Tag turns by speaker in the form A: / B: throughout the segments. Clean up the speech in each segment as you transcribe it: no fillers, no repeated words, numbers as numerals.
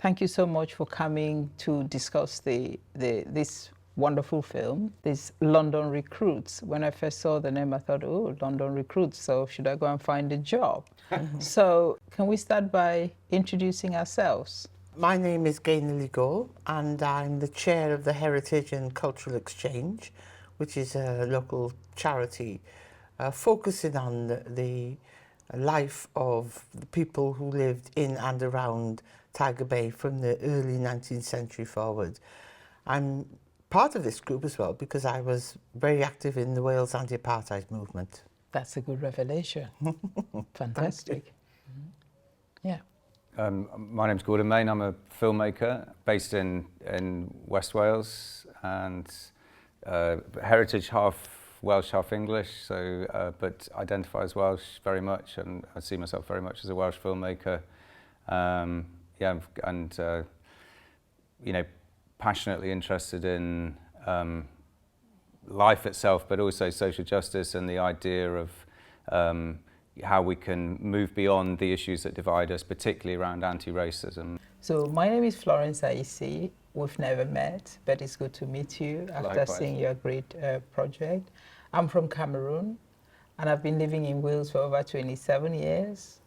A: thank you so much for coming to discuss this wonderful film, this London Recruits. When I first saw the name, I thought, oh, London Recruits, so should I go and find a job? So can we start by introducing ourselves?
B: My name is Gaynor Legal, and I'm the chair of the Heritage and Cultural Exchange, which is a local charity focusing on the life of the people who lived in and around Tiger Bay from the early 19th century forward. I'm part of this group as well because I was very active in the Wales anti-apartheid movement.
A: That's a good revelation. Fantastic. Yeah.
C: My name's Gordon Main. I'm a filmmaker based in West Wales, and heritage half Welsh, half English, so but identify as Welsh very much, and I see myself very much as a Welsh filmmaker. Yeah, and you know, passionately interested in life itself, but also social justice and the idea of how we can move beyond the issues that divide us, particularly around anti-racism.
A: So my name is Florence Ayisi. We've never met, but it's good to meet you after
C: Likewise.
A: seeing your great project. I'm from Cameroon, and I've been living in Wales for over 27 years.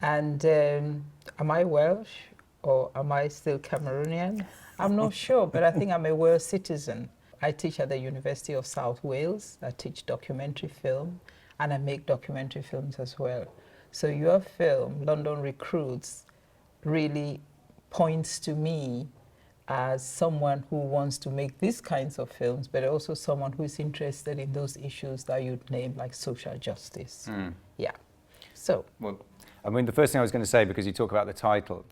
A: And am I Welsh or am I still Cameroonian? I'm not sure, but I think I'm a Welsh citizen. I teach at the University of South Wales. I teach documentary film, and I make documentary films as well. So your film, London Recruits, really points to me as someone who wants to make these kinds of films, but also someone who is interested in those issues that you'd name, like social justice. Yeah. So.
C: Well, I mean, the first thing I was going to say, because you talk about the title,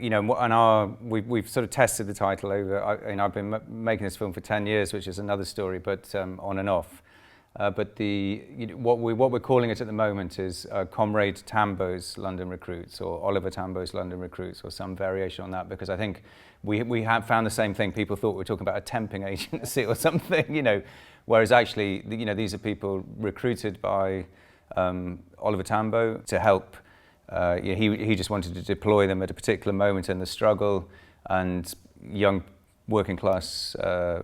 C: you know, and we've sort of tested the title over. I've been making this film for 10 years, which is another story, but on and off. But what we're calling it at the moment is Comrade Tambo's London Recruits, or Oliver Tambo's London Recruits, or some variation on that, because I think we have found the same thing. People thought we were talking about a temping agency or something, you know, whereas actually, you know, these are people recruited by Oliver Tambo to help. He just wanted to deploy them at a particular moment in the struggle, and young working class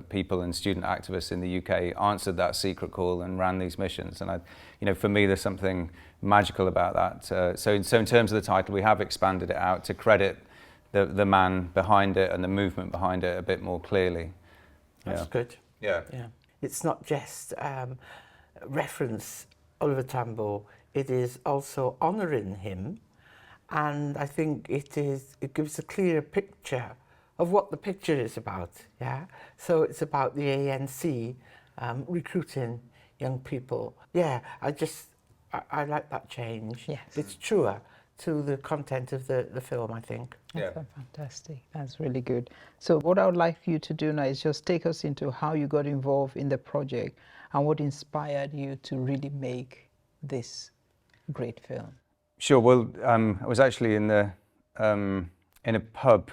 C: people and student activists in the UK answered that secret call and ran these missions. And you know, for me, there's something magical about that. So in terms of the title, we have expanded it out to credit the man behind it and the movement behind it a bit more clearly.
B: That's good.
C: Yeah.
B: Yeah. It's not just reference Oliver Tambo, it is also honouring him, and I think it gives a clear picture of what the picture is about, yeah? So it's about the ANC recruiting young people. Yeah, I like that change.
A: Yes.
B: It's truer to the content of the film, I think.
C: Yeah.
A: That's fantastic. That's really good. So what I would like you to do now is just take us into how you got involved in the project and what inspired you to really make this great film.
C: Sure. Well, I was actually in a pub.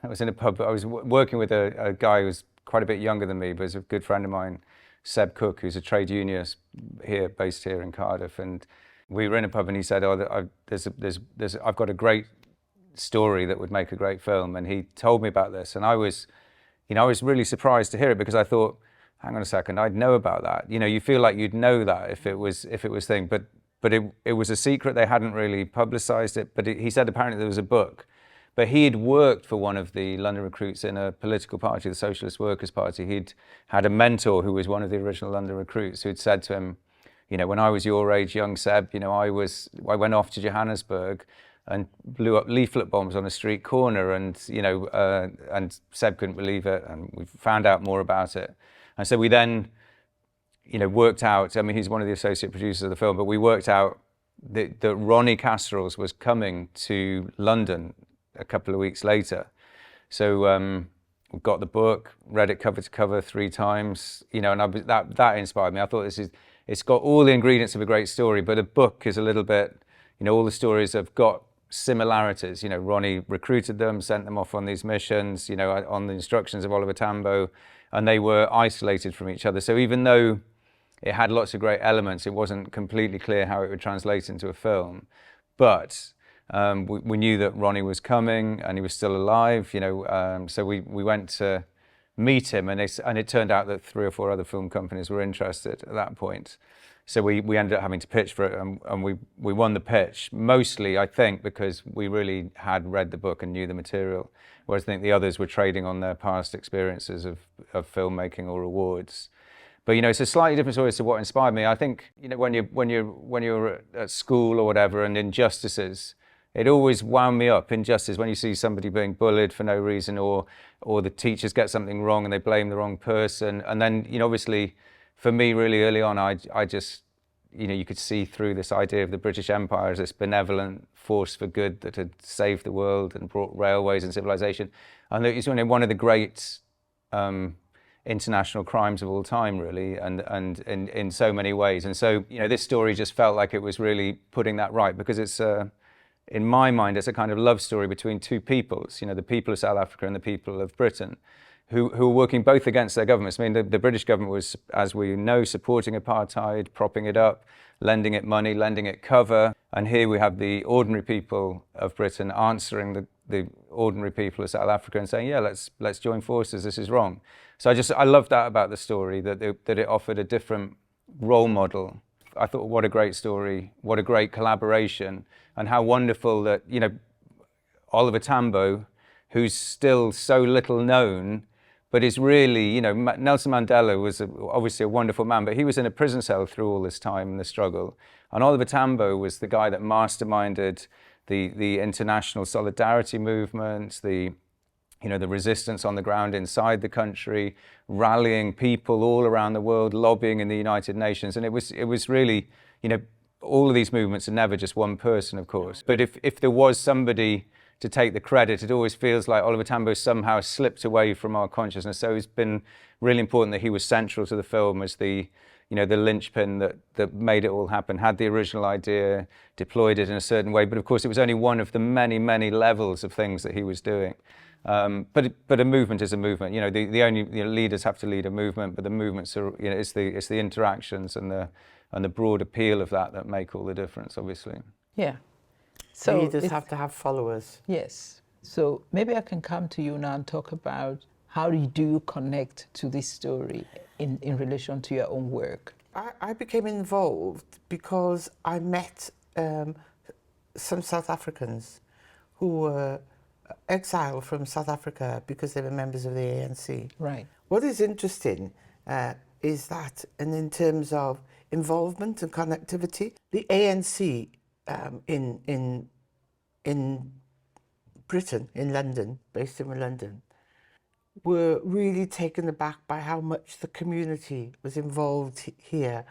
C: I was in a pub. I was working with a guy who was quite a bit younger than me, but was a good friend of mine, Seb Cook, who's a trade unionist here, based here in Cardiff. And we were in a pub, and he said, "Oh, I've got a great story that would make a great film." And he told me about this, and I was really surprised to hear it, because I thought, hang on a second, I'd know about that. You know, you feel like you'd know that if it was thing, but it was a secret. They hadn't really publicised it. But he said apparently there was a book. But he had worked for one of the London Recruits in a political party, the Socialist Workers' Party. He'd had a mentor who was one of the original London Recruits, who'd said to him, you know, when I was your age, young Seb, you know, I went off to Johannesburg and blew up leaflet bombs on a street corner, and you know, and Seb couldn't believe it, and we found out more about it. And so we then, you know, worked out. I mean, he's one of the associate producers of the film, but we worked out that Ronnie Castrol's was coming to London a couple of weeks later. So we got the book, read it cover to cover 3 times, you know, and that inspired me. I thought it's got all the ingredients of a great story, but a book is a little bit, you know, all the stories have got similarities. You know, Ronnie recruited them, sent them off on these missions, you know, on the instructions of Oliver Tambo, and they were isolated from each other. So even though it had lots of great elements, it wasn't completely clear how it would translate into a film. But We knew that Ronnie was coming and he was still alive, you know, so we went to meet him, and it turned out that 3 or 4 other film companies were interested at that point. So we ended up having to pitch for it, and we won the pitch, mostly, I think, because we really had read the book and knew the material, whereas I think the others were trading on their past experiences of filmmaking or awards. But, you know, it's a slightly different story as to what inspired me. I think, you know, when you're at school or whatever, and injustices, it always wound me up, injustice, when you see somebody being bullied for no reason, or the teachers get something wrong and they blame the wrong person. And then, you know, obviously, for me, really early on, I just, you know, you could see through this idea of the British Empire as this benevolent force for good that had saved the world and brought railways and civilization. And it was one of the great international crimes of all time, really, and in so many ways. And so, you know, this story just felt like it was really putting that right, because it's in my mind, it's a kind of love story between two peoples, you know, the people of South Africa and the people of Britain, who were working both against their governments. I mean, the British government was, as we know, supporting apartheid, propping it up, lending it money, lending it cover. And here we have the ordinary people of Britain answering the ordinary people of South Africa and saying, yeah, let's join forces, this is wrong. So I love that about the story, that it offered a different role model. I thought, what a great story, what a great collaboration, and how wonderful that, you know, Oliver Tambo, who's still so little known, but is really, you know, Nelson Mandela was obviously a wonderful man, but he was in a prison cell through all this time in the struggle. And Oliver Tambo was the guy that masterminded the international solidarity movement, the resistance on the ground inside the country, rallying people all around the world, lobbying in the United Nations. And it was really, you know, all of these movements are never just one person, of course. But if there was somebody to take the credit, it always feels like Oliver Tambo somehow slipped away from our consciousness. So it's been really important that he was central to the film as the linchpin that made it all happen, had the original idea, deployed it in a certain way. But of course, it was only one of the many, many levels of things that he was doing. But a movement is a movement. You know, the only leaders have to lead a movement, but the movements are, you know, it's the interactions and the broad appeal of that make all the difference, obviously.
A: Yeah. So
B: leaders have to have followers.
A: Yes. So maybe I can come to you now and talk about how do you connect to this story in relation to your own work?
B: I became involved because I met some South Africans who were exiled from South Africa because they were members of the ANC.
A: Right.
B: What is interesting is that, and in terms of involvement and connectivity, the ANC in Britain, in London, based in London, were really taken aback by how much the community was involved here,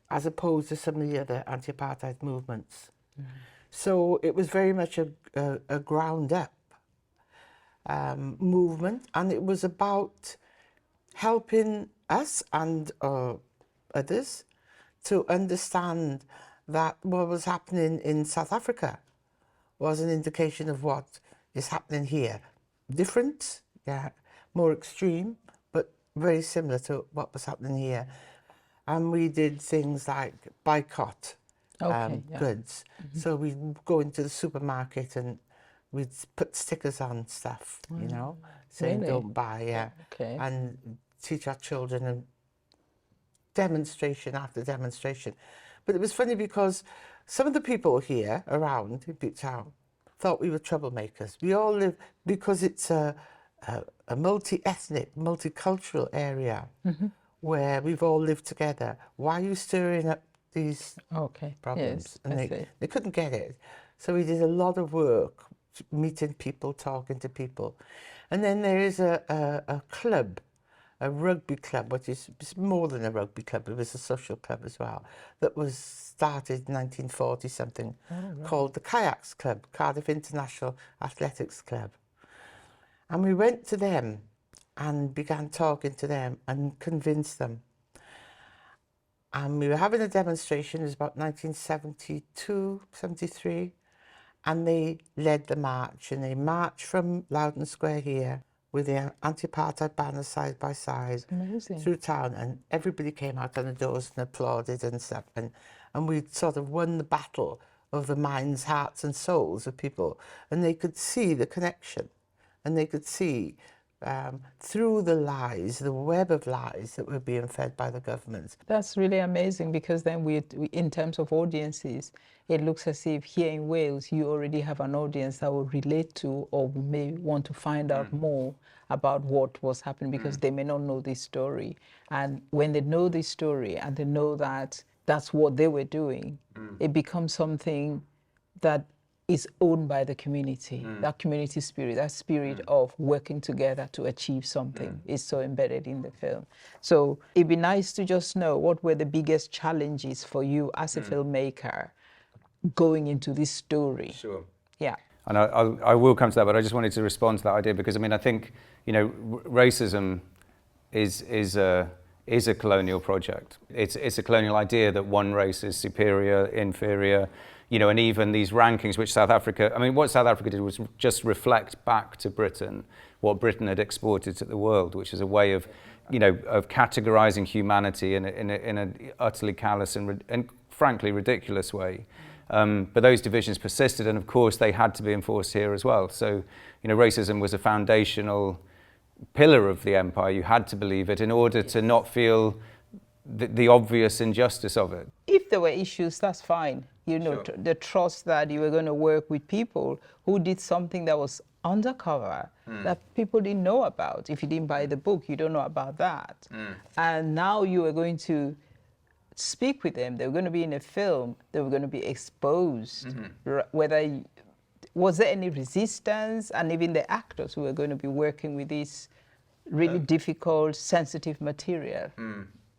B: as opposed to some of the other anti-apartheid movements. Mm-hmm. So it was very much a ground-up movement, and it was about helping us and others to understand that what was happening in South Africa was an indication of what is happening here. Different, yeah, more extreme, but very similar to what was happening here. And we did things like boycott goods. Mm-hmm. So we'd go into the supermarket and we'd put stickers on stuff, you know, saying really? Don't buy, yeah. Okay. And teach our children, and demonstration after demonstration. But it was funny because some of the people here around in Buttown thought we were troublemakers. We all live, because it's a multi-ethnic, multicultural area, mm-hmm. where we've all lived together. Why are you stirring up these problems? Yes, and they couldn't get it. So we did a lot of work, meeting people, talking to people. And then there is a club, a rugby club, which is more than a rugby club, it was a social club as well, that was started in 1940 something, called the Kayaks Club, Cardiff International Athletics Club. And we went to them and began talking to them and convinced them. And we were having a demonstration, it was about 1972, 73, and they led the march, and they marched from Loudon Square here with the anti-apartheid banners side by side. Amazing. Through town, and everybody came out on the doors and applauded and stuff, and we sort of won the battle of the minds, hearts and souls of people, and they could see the connection, and they could see through the lies, the web of lies that were being fed by the government.
A: That's really amazing, because then we, in terms of audiences, it looks as if here in Wales you already have an audience that will relate to or may want to find out more about what was happening, because they may not know this story. And when they know this story and they know that that's what they were doing, it becomes something that is owned by the community. That community spirit, that spirit of working together to achieve something is so embedded in the film. So it'd be nice to just know, what were the biggest challenges for you as a filmmaker going into this story?
C: Sure.
A: Yeah.
C: And I will come to that, but I just wanted to respond to that idea, because I mean, I think, you know, racism is a colonial project. It's a colonial idea that one race is superior, inferior, you know, and even these rankings, which South Africa, I mean, what South Africa did was just reflect back to Britain what Britain had exported to the world, which is a way of, you know, of categorizing humanity in an utterly callous and frankly ridiculous way. But those divisions persisted, and of course they had to be enforced here as well. So, you know, racism was a foundational pillar of the empire. You had to believe it in order to not feel the obvious injustice of it.
A: If there were issues, that's fine. You know,
C: Sure.
A: the trust that you were going to work with people who did something that was undercover, that people didn't know about. If you didn't buy the book, you don't know about that. And now you are going to speak with them. They were going to be in a film. They were going to be exposed. Was there any resistance? And even the actors who were going to be working with this really difficult, sensitive material.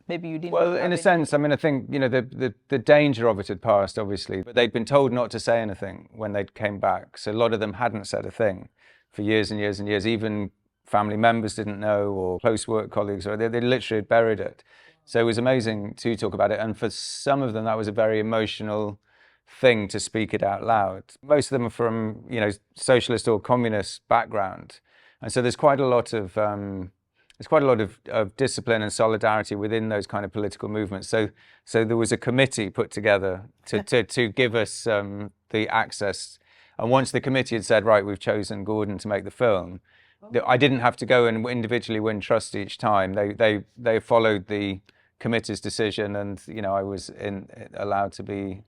A: Maybe you didn't.
C: Well, in a sense, I mean, I think, you know, the danger of it had passed, obviously, but they'd been told not to say anything when they came back. So a lot of them hadn't said a thing for years and years and years. Even family members didn't know, or close work colleagues, or they literally had buried it. So it was amazing to talk about it. And for some of them, that was a very emotional thing to speak it out loud. Most of them are from, you know, socialist or communist background. And so there's quite a lot of discipline and solidarity within those kind of political movements. So there was a committee put together to give us the access. And once the committee had said, right, we've chosen Gordon to make the film, I didn't have to go and individually win trust each time. They followed the committee's decision, and, you know, I was allowed to be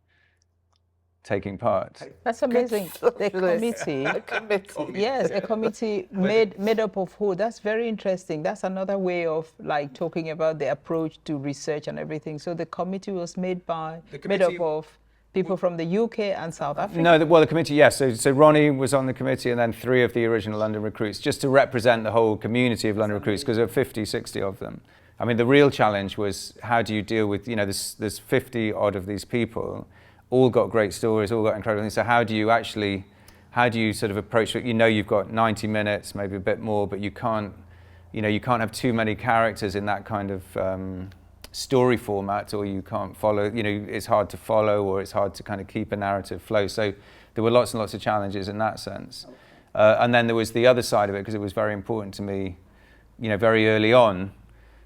C: taking part.
A: That's amazing. The committee.
B: A committee.
A: Yes, a committee made up of who? That's very interesting. That's another way of like talking about the approach to research and everything. So the committee was made up of people from the UK and South Africa?
C: No, well, the committee, yes. So Ronnie was on the committee, and then 3 of the original London recruits, just to represent the whole community of London recruits, because there were 50, 60 of them. I mean, the real challenge was, how do you deal with, you know, there's 50 odd of these people, all got great stories, all got incredible things. So how do you sort of approach it? You know, you've got 90 minutes, maybe a bit more, but you can't have too many characters in that kind of story format, or you can't follow, you know, it's hard to follow, or it's hard to kind of keep a narrative flow. So there were lots and lots of challenges in that sense. And then there was the other side of it, because it was very important to me, you know, very early on,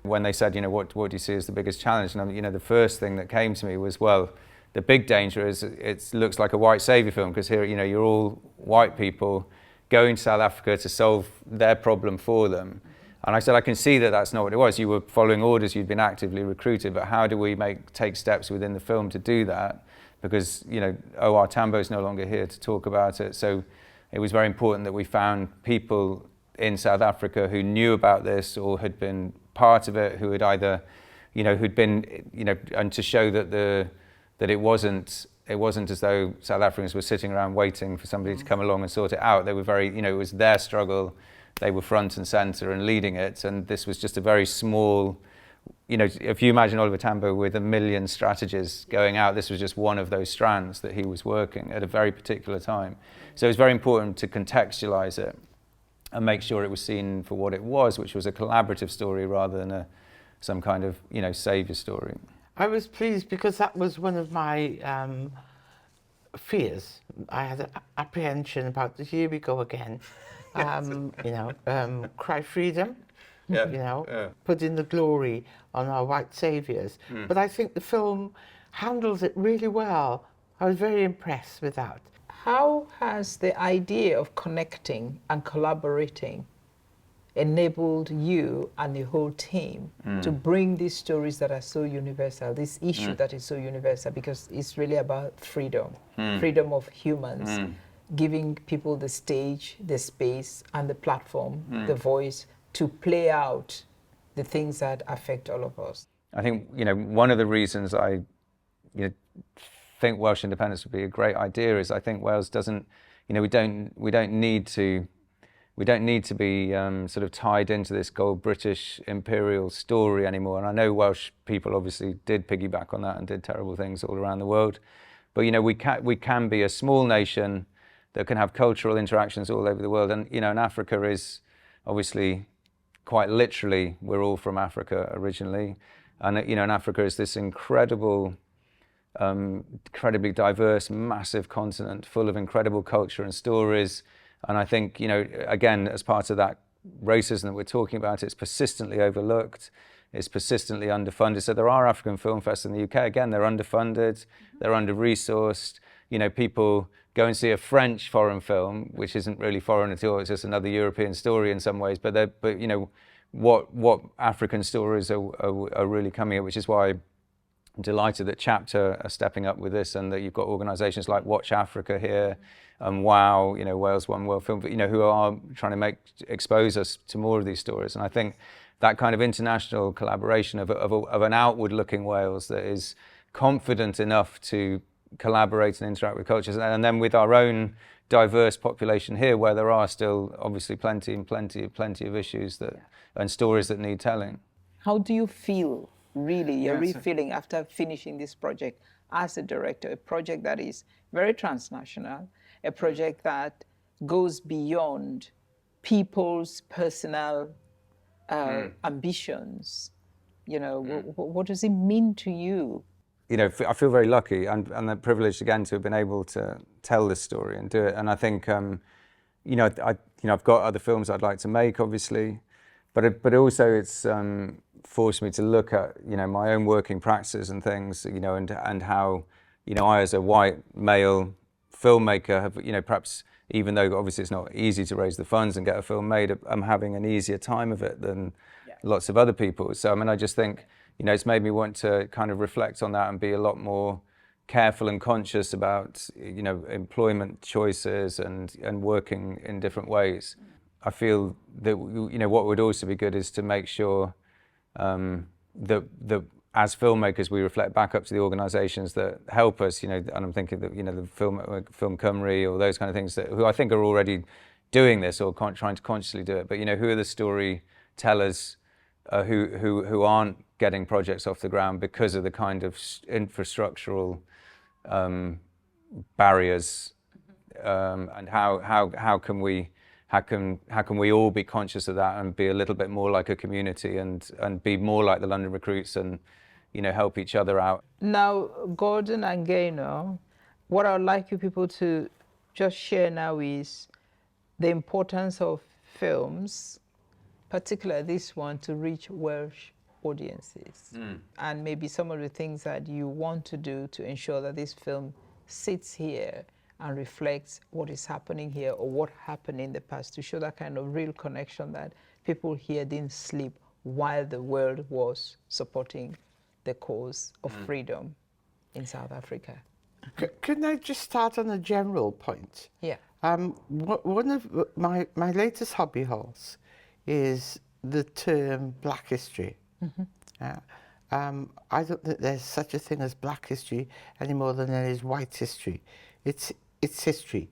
C: when they said, you know, what do you see as the biggest challenge? And, you know, the first thing that came to me was, well, the big danger is it looks like a white saviour film, because here, you know, you're all white people going to South Africa to solve their problem for them. And I said, I can see that that's not what it was. You were following orders, you'd been actively recruited, but how do we take steps within the film to do that? Because, you know, Oliver Tambo is no longer here to talk about it. So it was very important that we found people in South Africa who knew about this or had been part of it, who had either, you know, who'd been, you know, and to show that it wasn't as though South Africans were sitting around waiting for somebody to come along and sort it out. They were very, you know, it was their struggle. They were front and center and leading it. And this was just a very small, you know, if you imagine Oliver Tambo with 1 million strategies going out, this was just one of those strands that he was working at a very particular time. So it was very important to contextualize it and make sure it was seen for what it was, which was a collaborative story rather than some kind of, you know, savior story.
B: I was pleased because that was one of my fears. I had apprehension about here we go again. You know, cry freedom, you know, putting the glory on our white saviours. But I think the film handles it really well I was very impressed with that.
A: How has the idea of connecting and collaborating enabled you and the whole team to bring these stories that are so universal, this issue that is so universal, because it's really about freedom, freedom of humans, giving people the stage, the space, and the platform, the voice to play out the things that affect all of us.
C: I think, you know, one of the reasons I think Welsh independence would be a great idea is I think Wales doesn't, you know, we don't need to be sort of tied into this gold British imperial story anymore. And I know Welsh people obviously did piggyback on that and did terrible things all around the world. But, you know, we can be a small nation that can have cultural interactions all over the world. And, you know, and Africa is obviously quite literally, we're all from Africa originally. And, you know, and Africa is this incredibly diverse, massive continent full of incredible culture and stories. And I think, you know, again, as part of that racism that we're talking about, it's persistently overlooked, it's persistently underfunded. So there are African film fests in the UK. Again, they're underfunded, they're under-resourced. You know, people go and see a French foreign film, which isn't really foreign at all, it's just another European story in some ways. But you know, what African stories are really coming at, which is why I'm delighted that Chapter are stepping up with this, and that you've got organisations like Watch Africa here, and WOW, you know, Wales One World Film, you know, who are trying to expose us to more of these stories. And I think that kind of international collaboration of an outward-looking Wales that is confident enough to collaborate and interact with cultures, and then with our own diverse population here, where there are still obviously plenty of issues that and stories that need telling.
A: How do you feel, really, your real feeling after finishing this project as a director, a project that is very transnational, a project that goes beyond people's personal ambitions? You know, what does it mean to you?
C: You know, I feel very lucky and privileged again to have been able to tell this story and do it. And I think, you know, I've got other films I'd like to make, obviously, but also it's forced me to look at, you know, my own working practices and things, you know, and how, you know, I as a white male filmmaker have, you know, perhaps even though obviously it's not easy to raise the funds and get a film made, I'm having an easier time of it than lots of other people. So I mean, I just think, you know, it's made me want to kind of reflect on that and be a lot more careful and conscious about, you know, employment choices and working in different ways. I feel that, you know, what would also be good is to make sure that as filmmakers we reflect back up to the organisations that help us, you know, and I'm thinking that, you know, the Film Comrade or those kind of things who I think are already doing this or trying to consciously do it. But, you know, who are the storytellers who aren't getting projects off the ground because of the kind of infrastructural barriers, and how can we all be conscious of that and be a little bit more like a community and be more like the London Recruits and, you know, help each other out.
A: Now, Gordon and Gaynor, what I would like you people to just share now is the importance of films, particularly this one, to reach Welsh audiences, and maybe some of the things that you want to do to ensure that this film sits here and reflects what is happening here or what happened in the past, to show that kind of real connection that people here didn't sleep while the world was supporting the cause of freedom in South Africa.
B: Can I just start on a general point?
A: Yeah.
B: One of my latest hobby horse is the term Black History. I don't think there's such a thing as Black history any more than there is white history. It's history.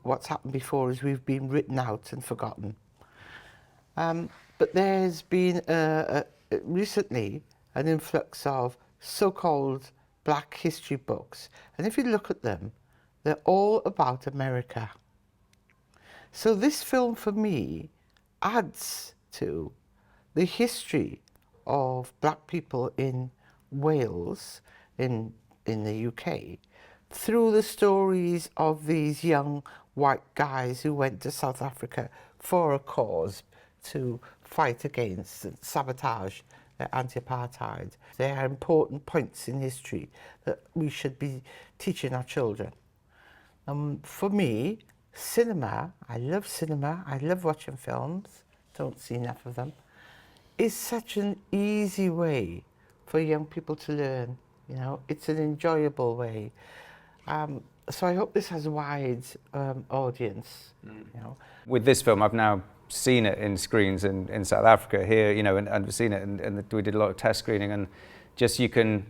B: What's happened before is we've been written out and forgotten. But there's been recently an influx of so-called Black history books, and if you look at them, they're all about America. So this film for me adds to the history of Black people in Wales, in the UK, through the stories of these young white guys who went to South Africa for a cause, to fight against and sabotage anti-apartheid. They are important points in history that we should be teaching our children. For me, cinema, I love watching films, don't see enough of them, is such an easy way for young people to learn. You know, it's an enjoyable way. So I hope this has a wide audience. You know.
C: With this film, I've now seen it in screens in South Africa here, you know, and I've seen it, and we did a lot of test screening, and just you can,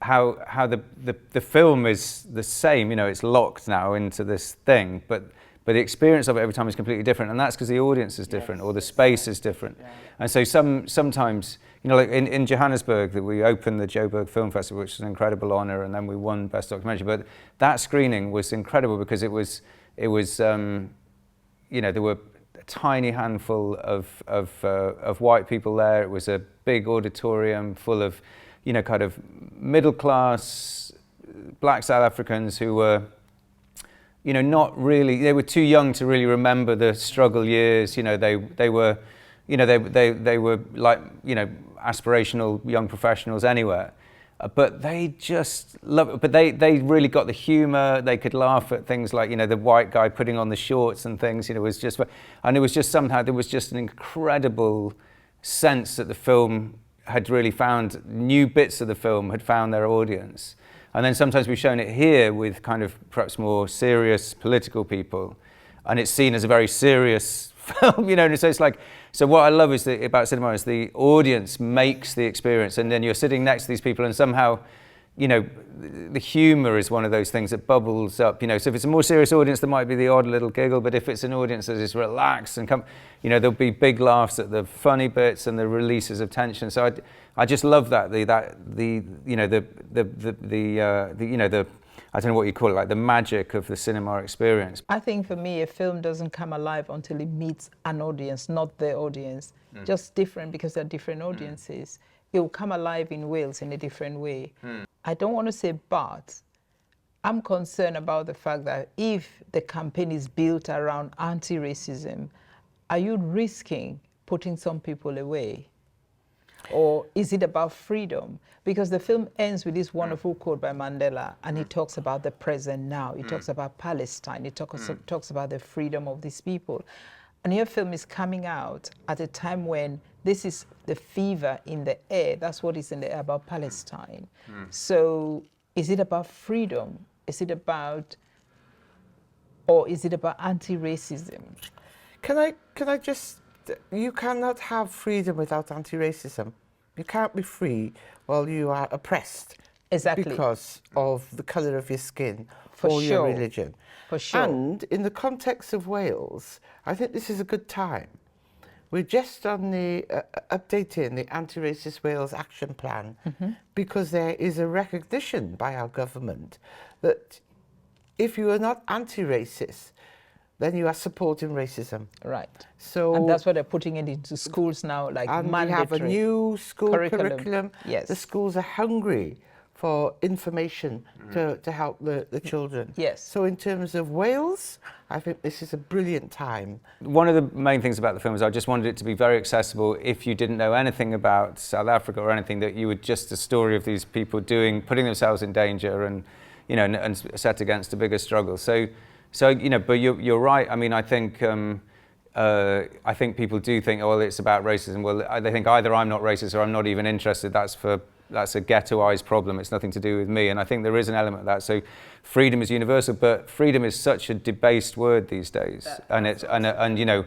C: how the film is the same, you know, it's locked now into this thing, but the experience of it every time is completely different, and that's because the audience is different, or the space is different. Yeah. And so sometimes, you know, like in Johannesburg, that we opened the Joburg Film Festival, which was an incredible honour, and then we won Best Documentary. But that screening was incredible because it was you know, there were a tiny handful of white people there. It was a big auditorium full of, you know, kind of middle class black South Africans who were, you know, not really, they were too young to really remember the struggle years. You know, they were, you know, they were like, you know, aspirational young professionals anywhere. But they just love it. But they really got the humour. They could laugh at things like, you know, the white guy putting on the shorts and things, you know, was just, and it was just somehow, there was just an incredible sense that the film had really found, new bits of the film had found their audience. And then sometimes we've shown it here with kind of perhaps more serious political people, and it's seen as a very serious film, you know, and so it's like, so what I love is about cinema is the audience makes the experience, and then you're sitting next to these people, and somehow, you know, the humour is one of those things that bubbles up, you know. So if it's a more serious audience, there might be the odd little giggle, but if it's an audience that is relaxed and you know, there'll be big laughs at the funny bits and the releases of tension. So I just love that you know, the you know, the, I don't know what you call it, like the magic of the cinema experience.
A: I think for me, a film doesn't come alive until it meets an audience, not the audience. Just different, because they're different audiences. It will come alive in Wales in a different way. I don't want to say but. I'm concerned about the fact that if the campaign is built around anti-racism, are you risking putting some people away? Or is it about freedom? Because the film ends with this wonderful quote by Mandela, and he talks about the present now. He talks about Palestine. He talks about the freedom of these people. And your film is coming out at a time when this is the fever in the air. That's what is in the air about Palestine. So is it about freedom? Is it about, or is it about anti-racism?
B: Can I just, you cannot have freedom without anti-racism. You can't be free while you are oppressed.
A: Exactly.
B: Because of the colour of your skin
A: For
B: or
A: sure.
B: your religion.
A: For sure.
B: And in the context of Wales, I think this is a good time. We're just on the updating the Anti-Racist Wales Action Plan, because there is a recognition by our government that if you are not anti-racist, then you are supporting racism.
A: Right.
B: So,
A: and that's why they're putting it into schools now, like
B: and
A: mandatory.
B: we have a new school curriculum.
A: Yes.
B: The schools are hungry for information to help the children.
A: Yes.
B: So in terms of Wales, I think this is a brilliant time.
C: One of the main things about the film is I just wanted it to be very accessible. If you didn't know anything about South Africa or anything, that you would just a story of these people putting themselves in danger and, you know, and set against a bigger struggle. So you know, but you're right. I mean, I think people do think, oh, well, it's about racism. Well, they think either I'm not racist or I'm not even interested. That's a ghettoized problem. It's nothing to do with me. And I think there is an element of that. So freedom is universal, but freedom is such a debased word these days. And you know,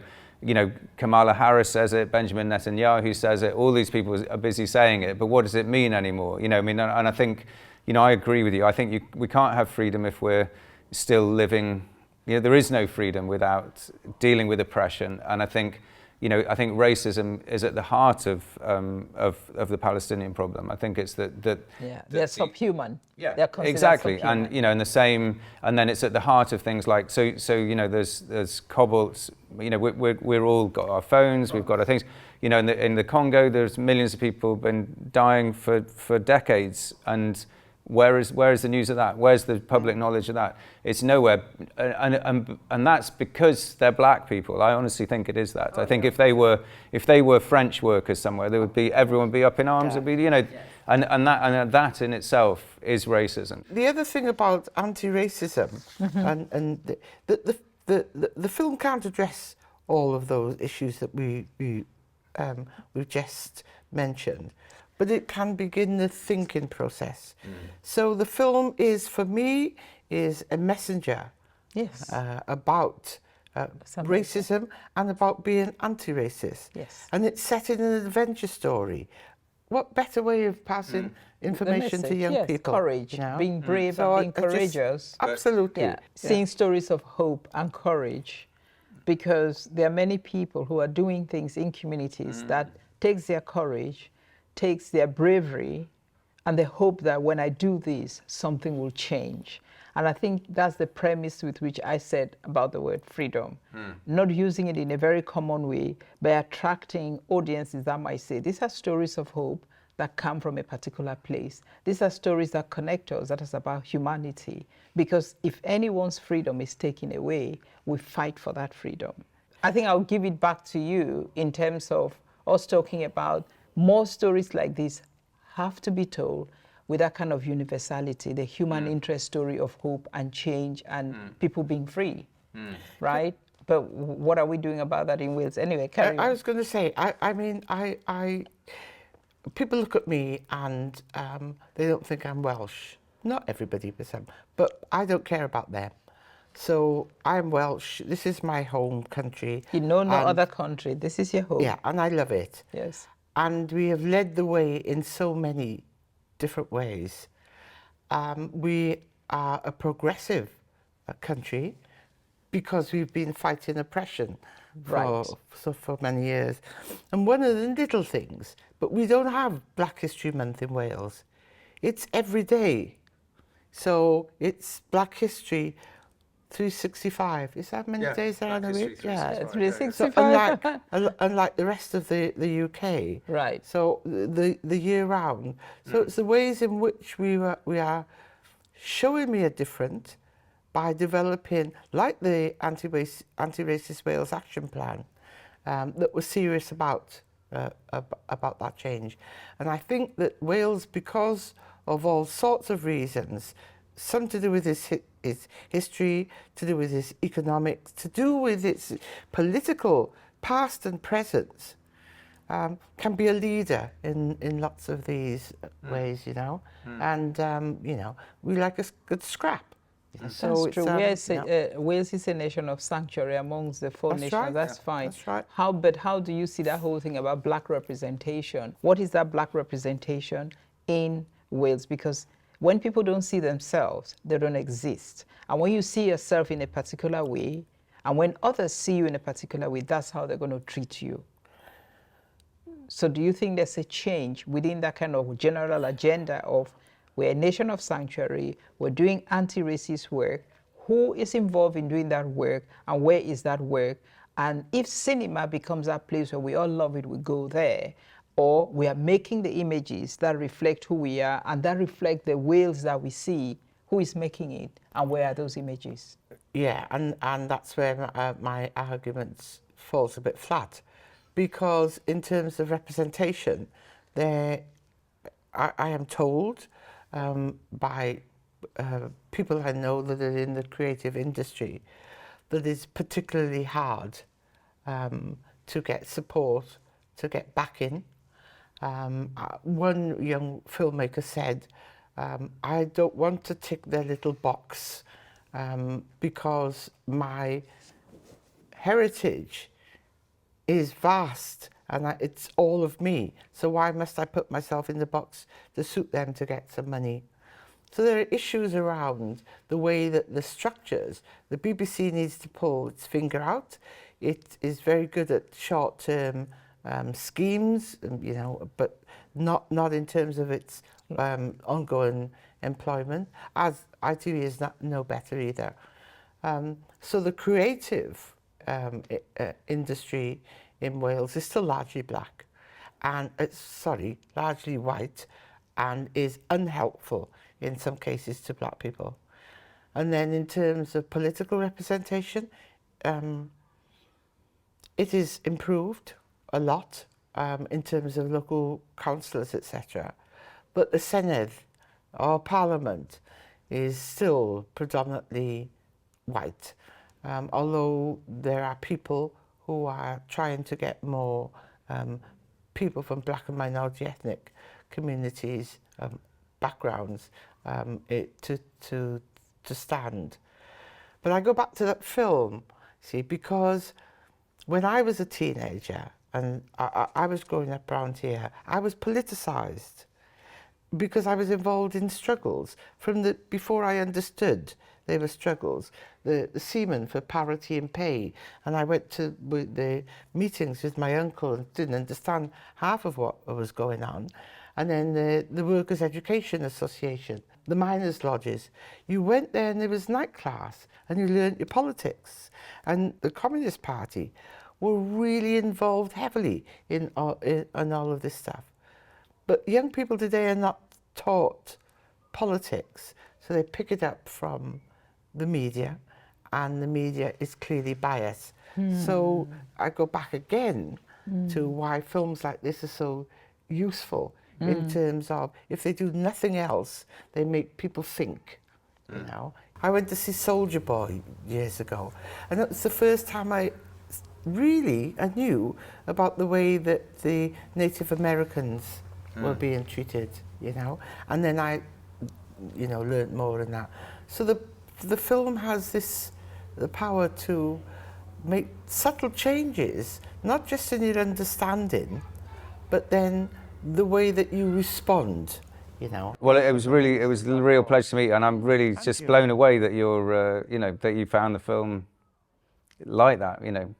C: Kamala Harris says it, Benjamin Netanyahu says it. All these people are busy saying it, but what does it mean anymore? You know, I mean, and I think, you know, I agree with you. I think we can't have freedom if we're still living. You know, there is no freedom without dealing with oppression, and I think racism is at the heart of the Palestinian problem. I think it's that
A: they're subhuman.
C: Yeah,
A: they're considered
C: exactly,
A: subhuman.
C: and you know, and then it's at the heart of things like so you know, there's cobalt. You know, we're all got our phones, we've got our things. You know, in the Congo, there's millions of people been dying for decades, and Where is the news of that? Where's the public knowledge of that? It's nowhere, and that's because they're black people. I honestly think it is that. I think if they were French workers somewhere, everyone would be up in arms. It'd be, you know, and that in itself is racism.
B: The other thing about anti-racism, and the film can't address all of those issues that we've just mentioned, but it can begin the thinking process. So the film is, for me, is a messenger about racism and about being anti-racist.
A: Yes.
B: And it's set in an adventure story. What better way of passing information to young people?
A: Courage,
B: you know?
A: being brave
B: So
A: and being courageous.
B: Absolutely.
A: Seeing stories of hope and courage, because there are many people who are doing things in communities that takes their courage, takes their bravery, and they hope that when I do this, something will change. And I think that's the premise with which I said about the word freedom. Not using it in a very common way, but attracting audiences that might say, these are stories of hope that come from a particular place. These are stories that connect us, that is about humanity. Because if anyone's freedom is taken away, we fight for that freedom. I think I'll give it back to you in terms of us talking about more stories like this have to be told with that kind of universality, the human interest story of hope and change and people being free, right? But what are we doing about that in Wales? Anyway, carry on.
B: I was going to say, I mean, people look at me and they don't think I'm Welsh. Not everybody, but I don't care about them. So I'm Welsh. This is my home country.
A: You know no other country. This is your home.
B: Yeah, and I love it.
A: Yes.
B: And we have led the way in so many different ways. We are a progressive country because we've been fighting oppression for many years. And one of the little things, but we don't have Black History Month in Wales. It's every day. So it's Black History 365. Is that many days there in a week?
A: Yeah, 365.
B: So unlike the rest of the UK.
A: Right.
B: So the year round. So it's the ways in which we are showing we are different by developing, like the Anti-Racist Wales Action Plan, that was serious about that change. And I think that Wales, because of all sorts of reasons, some to do with its history, to do with its economics, to do with its political past and present, can be a leader in lots of these ways, you know. And, you know, we like a good scrap. So
A: that's true. Wales is a nation of sanctuary amongst the four nations.
B: Right.
A: That's fine.
B: That's right.
A: But how do you see that whole thing about black representation? What is that black representation in Wales? Because when people don't see themselves, they don't exist. And when you see yourself in a particular way, and when others see you in a particular way, that's how they're going to treat you. So do you think there's a change within that kind of general agenda of we're a nation of sanctuary, we're doing anti-racist work, who is involved in doing that work, and where is that work? And if cinema becomes that place where we all love it, we go there, or we are making the images that reflect who we are and that reflect the Wales that we see, who is making it, and where are those images?
B: Yeah, and that's where my argument falls a bit flat, because in terms of representation, I am told by people I know that are in the creative industry that it's particularly hard to get support, to get backing. One young filmmaker said, I don't want to tick their little box because my heritage is vast and it's all of me. So why must I put myself in the box to suit them to get some money? So there are issues around the way that the structures, the BBC needs to pull its finger out. It is very good at short-term schemes, you know, but not in terms of its ongoing employment, as ITV is no better either. So the creative industry in Wales is still largely black, and largely white, and is unhelpful in some cases to black people. And then in terms of political representation, it is improved a lot in terms of local councillors, etc. But the Senedd, our parliament, is still predominantly white, although there are people who are trying to get more people from black and minority ethnic communities, backgrounds, to stand. But I go back to that film, see, because when I was a teenager and I was growing up around here, I was politicised because I was involved in struggles before I understood there were struggles. The seamen for parity in pay, and I went to the meetings with my uncle and didn't understand half of what was going on. And then the Workers' Education Association, the miners' lodges. You went there and there was night class and you learnt your politics. And the Communist Party were really involved heavily in all of this stuff. But young people today are not taught politics, so they pick it up from the media, and the media is clearly biased. So I go back again to why films like this are so useful in terms of, if they do nothing else, they make people think, you know. I went to see Soldier Boy years ago, and that was the first time I knew about the way that the Native Americans were being treated, you know. And then I, you know, learned more in that. So the film has the power to make subtle changes, not just in your understanding, but then the way that you respond, you know.
C: Well, it was a real pleasure to meet you, and I'm really just blown away that you're, you know, that you found the film like that, you know.